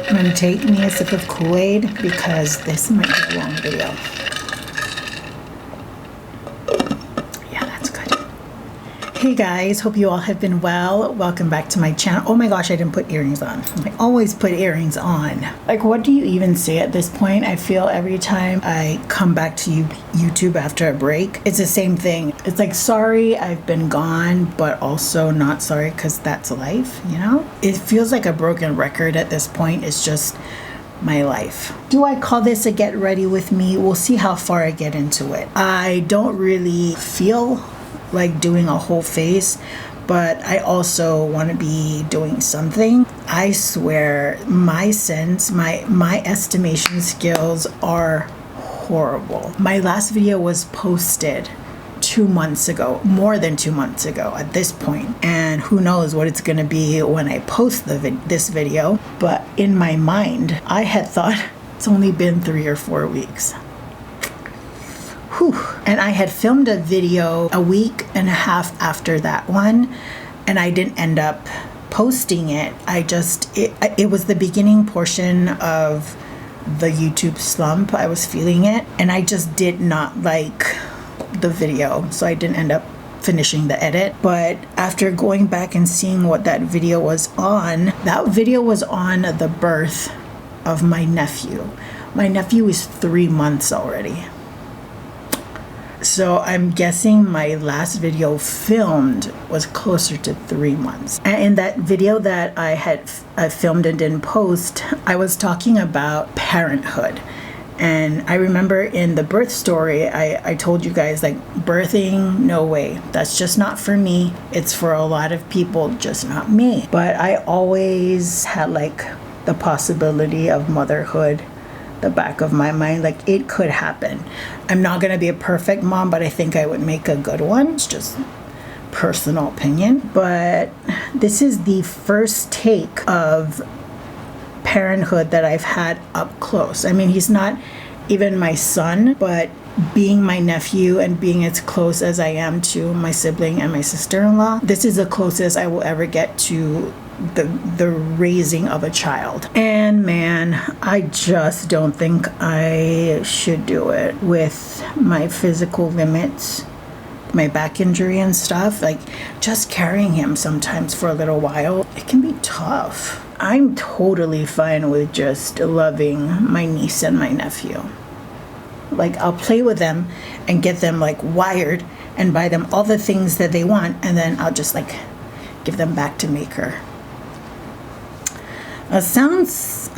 I'm going to take me a sip of Kool-Aid because this might be a long video. Yeah, that's good. Hey guys, hope you all have been well. Welcome back to my channel. Oh my gosh, I didn't put earrings on. I always put earrings on. Like, what do you even say at this point? I feel every time I come back to YouTube after a break, it's the same thing. It's like, sorry, I've been gone, but also not sorry because that's life, you know? It feels like a broken record at this point. It's just my life. Do I call this a get ready with me? We'll see how far I get into it. I don't really feel like doing a whole face, but I also want to be doing something. I swear my sense, my estimation skills are horrible. My last video was posted 2 months ago, more than 2 months ago at this point, and who knows what it's going to be when I post this video. But in my mind, I had thought it's only been 3 or 4 weeks. Whew. And I had filmed a video a week and a half after that one, and I didn't end up posting it. It was the beginning portion of the YouTube slump. I was feeling it, and I just did not like the video, so I didn't end up finishing the edit. But after going back and seeing what that video was on the birth of my nephew. My nephew is 3 months already. So I'm guessing my last video filmed was closer to 3 months. And in that video that I filmed and didn't post, I was talking about parenthood. And I remember in the birth story, I told you guys, like, birthing, no way. That's just not for me. It's for a lot of people, just not me. But I always had like the possibility of motherhood the back of my mind, like it could happen. I'm not gonna be a perfect mom, but I think I would make a good one. It's just personal opinion. But this is the first take of parenthood that I've had up close. I mean, he's not even my son, but being my nephew and being as close as I am to my sibling and my sister-in-law, this is the closest I will ever get to the raising of a child. And man, I just don't think I should do it with my physical limits, my back injury and stuff. Like, just carrying him sometimes for a little while, it can be tough. I'm totally fine with just loving my niece and my nephew. Like, I'll play with them and get them like wired and buy them all the things that they want, and then I'll just like give them back to Maker. Sounds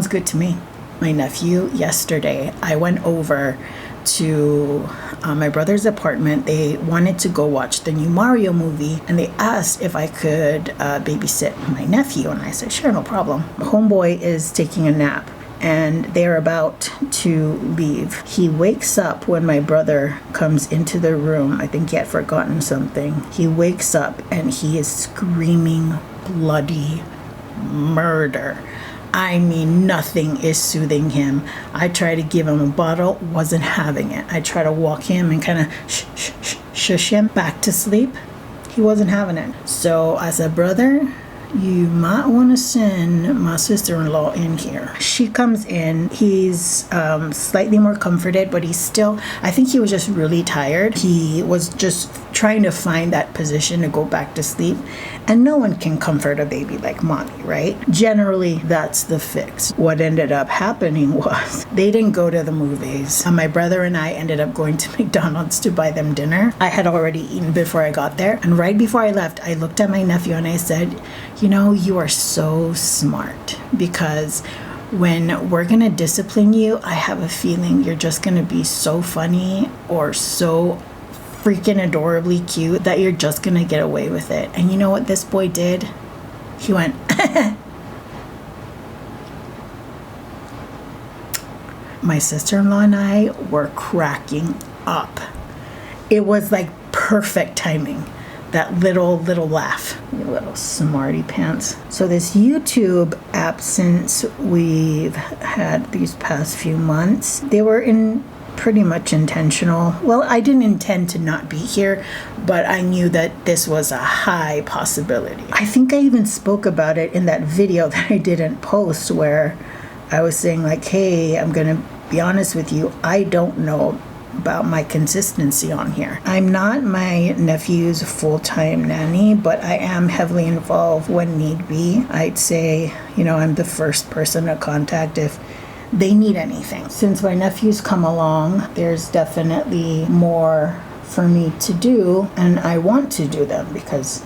good to me. My nephew, yesterday, I went over to my brother's apartment. They wanted to go watch the new Mario movie, and they asked if I could babysit my nephew, and I said, sure, no problem. Homeboy is taking a nap, and they're about to leave. He wakes up when my brother comes into the room. I think he had forgotten something. He wakes up and he is screaming bloody murder. I mean, nothing is soothing him. I try to give him a bottle, wasn't having it. I try to walk him and kind of shush him back to sleep. He wasn't having it. So as a brother, you might want to send my sister-in-law in here. She comes in. He's slightly more comforted, but he's still, I think he was just really tired. He was just trying to find that position to go back to sleep. And no one can comfort a baby like mommy, right? Generally, that's the fix. What ended up happening was they didn't go to the movies. My brother and I ended up going to McDonald's to buy them dinner. I had already eaten before I got there. And right before I left, I looked at my nephew and I said, you know, you are so smart, because when we're gonna discipline you, I have a feeling you're just gonna be so funny or so freaking adorably cute that you're just gonna get away with it. And you know what this boy did? He went My sister-in-law and I were cracking up. It was like perfect timing. That little laugh. You little smarty pants. So this YouTube absence we've had these past few months, they were in pretty much intentional. Well, I didn't intend to not be here, but I knew that this was a high possibility. I think I even spoke about it in that video that I didn't post, where I was saying like, hey, I'm gonna be honest with you, I don't know about my consistency on here. I'm not my nephew's full-time nanny, but I am heavily involved when need be. I'd say, I'm the first person to contact if they need anything. Since my nephews come along, there's definitely more for me to do, and I want to do them because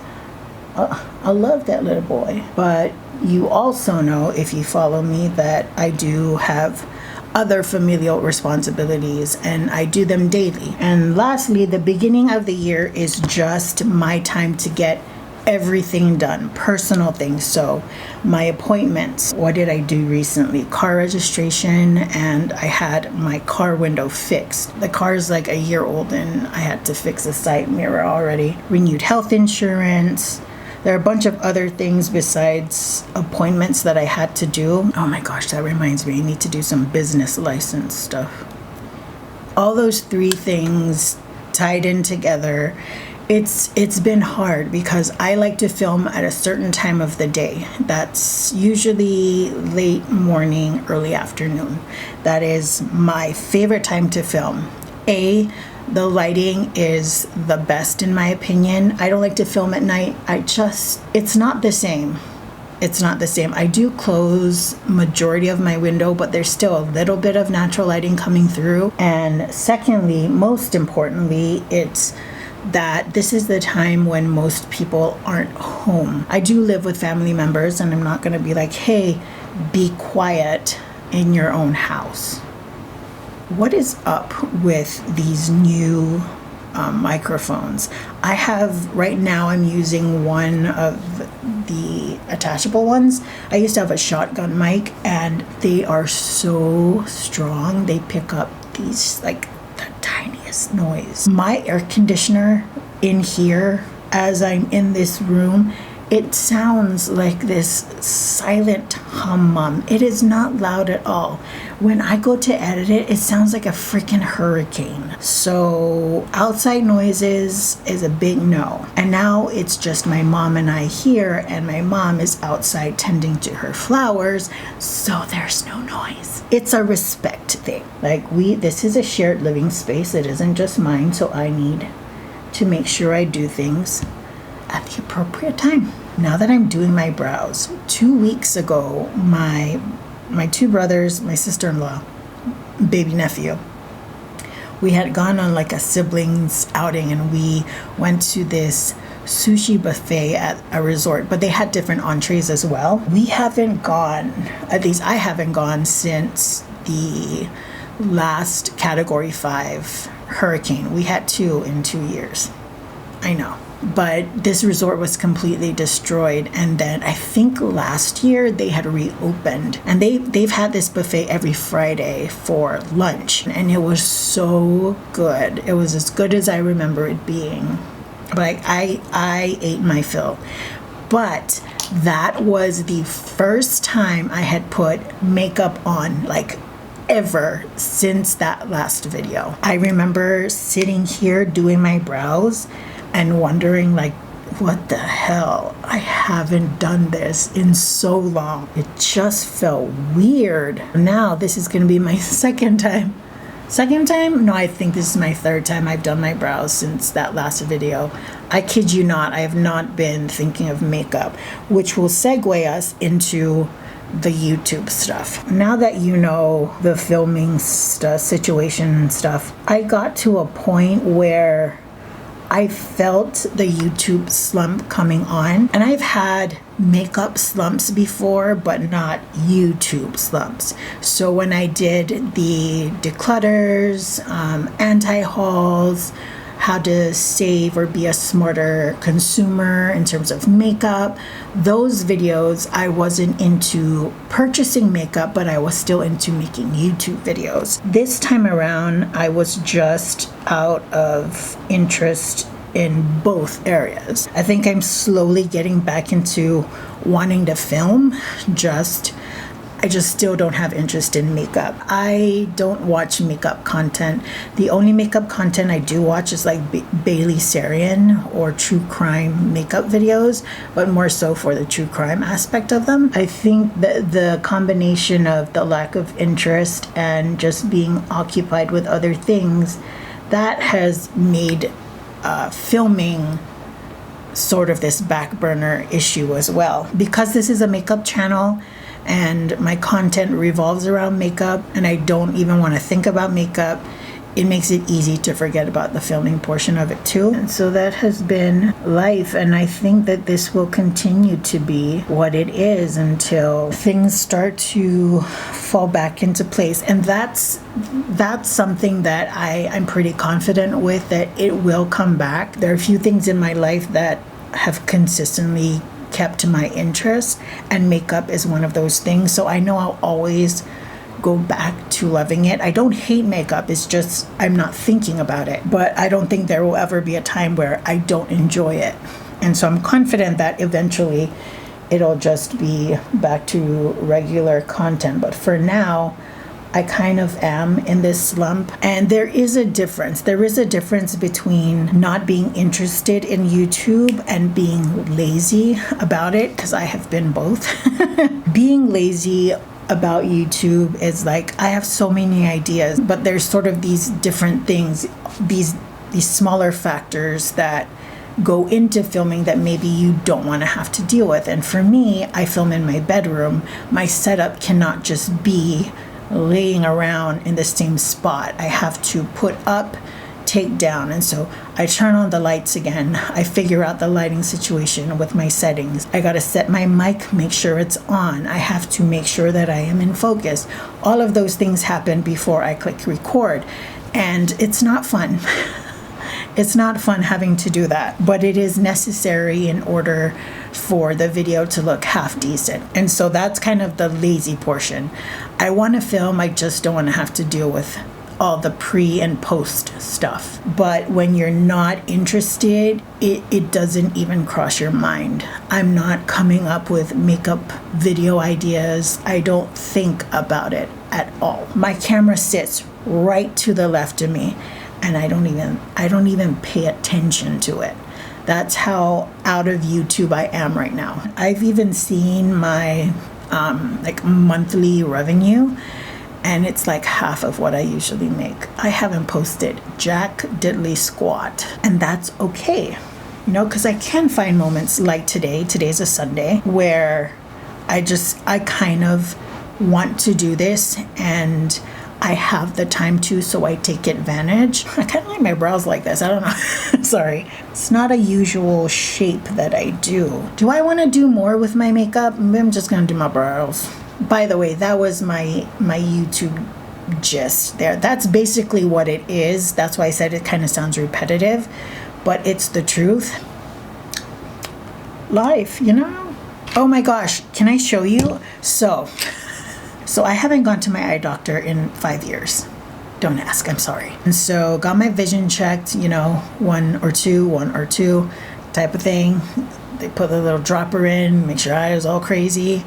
I love that little boy. But you also know, if you follow me, that I do have other familial responsibilities, and I do them daily. And lastly, the beginning of the year is just my time to get everything done, personal things. So my appointments, what did I do recently? Car registration, and I had my car window fixed. The car is like a year old and I had to fix the side mirror already. Renewed health insurance. There are a bunch of other things besides appointments that I had to do. Oh my gosh, that reminds me, I need to do some business license stuff. All those 3 things tied in together. It's been hard because I like to film at a certain time of the day. That's usually late morning, early afternoon. That is my favorite time to film. The lighting is the best in my opinion. I don't like to film at night. It's not the same. It's not the same. I do close majority of my window, but there's still a little bit of natural lighting coming through. And secondly, most importantly, it's that this is the time when most people aren't home. I do live with family members, and I'm not going to be like, hey, be quiet in your own house. What is up with these new microphones? Right now I'm using one of the attachable ones. I used to have a shotgun mic, and they are so strong. They pick up these like the tiniest noise. My air conditioner in here, as I'm in this room, it sounds like this silent hum. It is not loud at all. When I go to edit it, it sounds like a freaking hurricane. So outside noises is a big no. And now it's just my mom and I here, and my mom is outside tending to her flowers, so there's no noise. It's a respect thing. This is a shared living space. It isn't just mine, so I need to make sure I do things at the appropriate time. Now that I'm doing my brows, 2 weeks ago, my 2 brothers, my sister-in-law, baby nephew, we had gone on like a siblings outing, and we went to this sushi buffet at a resort, but they had different entrees as well. We haven't gone, at least I haven't gone, since the last Category 5 hurricane. We had 2 in 2 years. I know. But this resort was completely destroyed, and then I think last year they had reopened, and they've had this buffet every Friday for lunch, and it was so good. It was as good as I remember it being. But I ate my fill. But that was the first time I had put makeup on, like, ever since that last video. I remember sitting here doing my brows and wondering, like, what the hell? I haven't done this in so long. It just felt weird. Now this is going to be my second time. No, I think this is my 3rd time I've done my brows since that last video. I kid you not, I have not been thinking of makeup, which will segue us into the YouTube stuff. Now that you know the filming situation and stuff, I got to a point where I felt the YouTube slump coming on, and I've had makeup slumps before, but not YouTube slumps. So when I did the declutters, anti-hauls, how to save or be a smarter consumer in terms of makeup, those videos, I wasn't into purchasing makeup, but I was still into making YouTube videos. This time around, I was just out of interest in both areas. I think I'm slowly getting back into wanting to film, just I just still don't have interest in makeup. I don't watch makeup content. The only makeup content I do watch is like Bailey Sarian or true crime makeup videos, but more so for the true crime aspect of them. I think that the combination of the lack of interest and just being occupied with other things, that has made filming sort of this back burner issue as well. Because this is a makeup channel and my content revolves around makeup and I don't even want to think about makeup, it makes it easy to forget about the filming portion of it too. And so that has been life, and I think that this will continue to be what it is until things start to fall back into place. And that's something that I'm pretty confident with, that it will come back. There are a few things in my life that have consistently kept my interest, and makeup is one of those things. So I know I'll always go back to loving it. I don't hate makeup, it's just I'm not thinking about it. But I don't think there will ever be a time where I don't enjoy it. And so I'm confident that eventually it'll just be back to regular content. But for now, I kind of am in this slump. And there is a difference. There is a difference between not being interested in YouTube and being lazy about it, because I have been both. Being lazy about YouTube is like, I have so many ideas, but there's sort of these different things, these smaller factors that go into filming that maybe you don't want to have to deal with. And for me, I film in my bedroom. My setup cannot just be laying around in the same spot. I have to put up, take down. And so I turn on the lights again. I figure out the lighting situation with my settings. I got to set my mic, make sure it's on. I have to make sure that I am in focus. All of those things happen before I click record. And it's not fun. It's not fun having to do that, but it is necessary in order for the video to look half decent. And so that's kind of the lazy portion. I want to film, I just don't want to have to deal with all the pre and post stuff. But when you're not interested, it doesn't even cross your mind. I'm not coming up with makeup video ideas. I don't think about it at all. My camera sits right to the left of me, and I don't even pay attention to it. That's how out of YouTube I am right now. I've even seen my like monthly revenue, and it's like half of what I usually make. I haven't posted jack diddly squat, and that's okay. You know, because I can find moments like today's a Sunday, where I kind of want to do this, and I have the time to, so I take advantage. I kind of like my brows like this. I don't know. Sorry. It's not a usual shape that I do. Do I want to do more with my makeup? I'm just going to do my brows. By the way, that was my YouTube gist there. That's basically what it is. That's why I said it kind of sounds repetitive, but it's the truth. Life, you know? Oh my gosh, can I show you? So I haven't gone to my eye doctor in 5 years. Don't ask, I'm sorry. And so got my vision checked, you know, one or two type of thing. They put the little dropper in, make sure I was all crazy.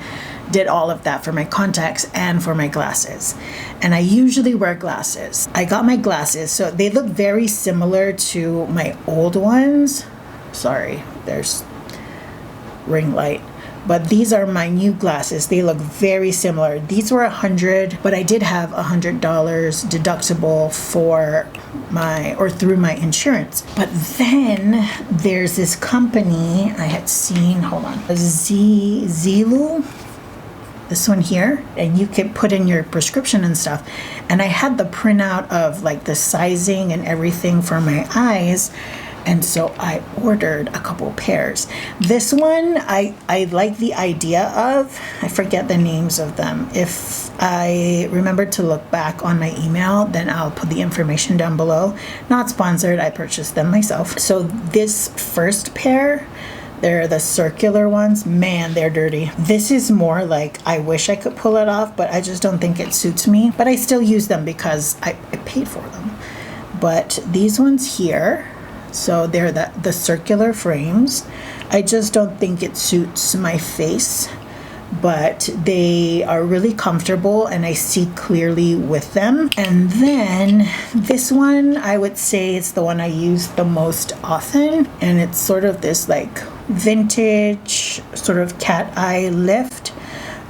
Did all of that for my contacts and for my glasses. And I usually wear glasses. I got my glasses, so they look very similar to my old ones. Sorry, there's ring light. But these are my new glasses. They look very similar. These were $100, but I did have $100 deductible through my insurance. But then there's this company I had seen, hold on, Zilu, this one here, and you can put in your prescription and stuff. And I had the printout of like the sizing and everything for my eyes. And so I ordered a couple pairs. This one, I like the idea of. I forget the names of them. If I remember to look back on my email, then I'll put the information down below. Not sponsored, I purchased them myself. So this first pair, they're the circular ones. Man, they're dirty. This is more like, I wish I could pull it off, but I just don't think it suits me. But I still use them because I paid for them. But these ones here, so they're the circular frames. I just don't think it suits my face but they are really comfortable and I see clearly with them. And then this one, I would say it's the one I use the most often, and it's sort of this like vintage sort of cat eye lift.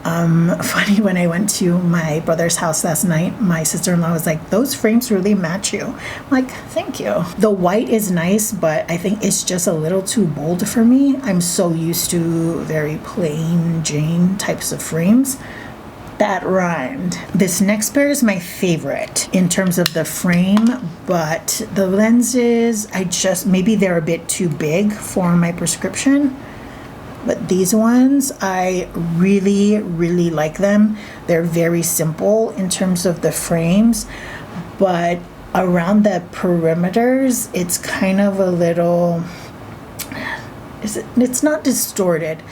Funny, when I went to my brother's house last night, my sister-in-law was like, those frames really match you. I'm like, thank you. The white is nice, but I think it's just a little too bold for me. I'm so used to very plain Jane types of frames. That rhymed. This next pair is my favorite in terms of the frame, but the lenses, maybe they're a bit too big for my prescription. But these ones, I really, really like them. They're very simple in terms of the frames, but around the perimeters, it's kind of a little, it's not distorted,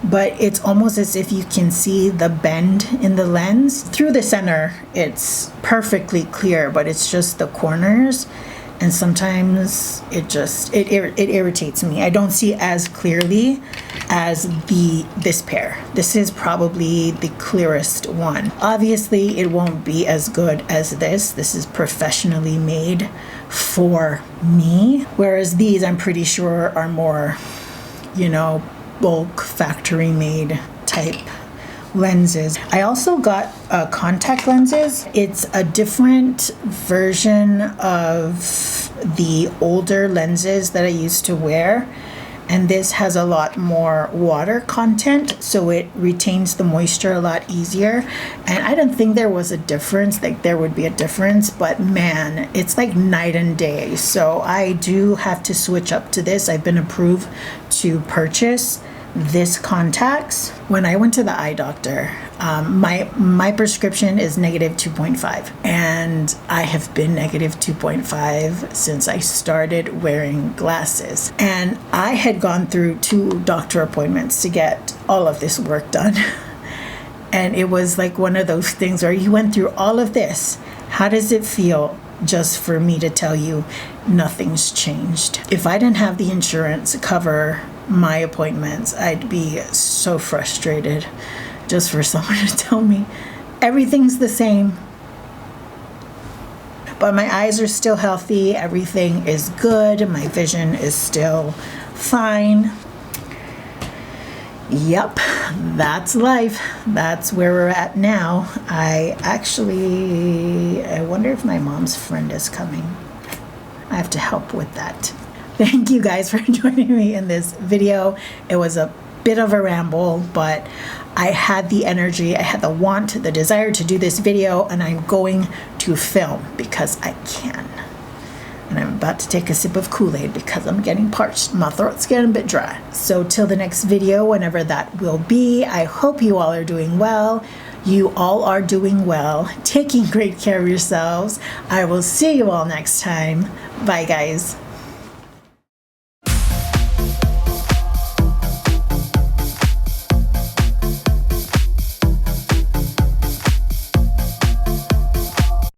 but it's almost as if you can see the bend in the lens. Through the center, it's perfectly clear, but it's just the corners. And sometimes it irritates me. I don't see as clearly as this pair. This is probably the clearest one. Obviously, it won't be as good as this. This is professionally made for me. Whereas these, I'm pretty sure, are more, bulk factory made type lenses. I also got contact lenses. It's a different version of the older lenses that I used to wear, and this has a lot more water content, so it retains the moisture a lot easier. And I didn't think there was a difference, like there would be a difference, but man, it's like night and day. So I do have to switch up to this. I've been approved to purchase this contacts. When I went to the eye doctor, my prescription is -2.5, and I have been -2.5 since I started wearing glasses. And I had gone through 2 doctor appointments to get all of this work done. And it was like one of those things where you went through all of this. How does it feel just for me to tell you nothing's changed? If I didn't have the insurance cover my appointments, I'd be so frustrated just for someone to tell me everything's the same. But my eyes are still healthy, everything is good, my vision is still fine. Yep, that's life. That's where we're at now. I wonder if my mom's friend is coming. I have to help with that. Thank you guys for joining me in this video. It was a bit of a ramble, but I had the energy, I had the want, the desire to do this video, and I'm going to film because I can. And I'm about to take a sip of Kool-Aid because I'm getting parched. My throat's getting a bit dry. So till the next video, whenever that will be, I hope you all are doing well. You all are doing well, taking great care of yourselves. I will see you all next time. Bye, guys.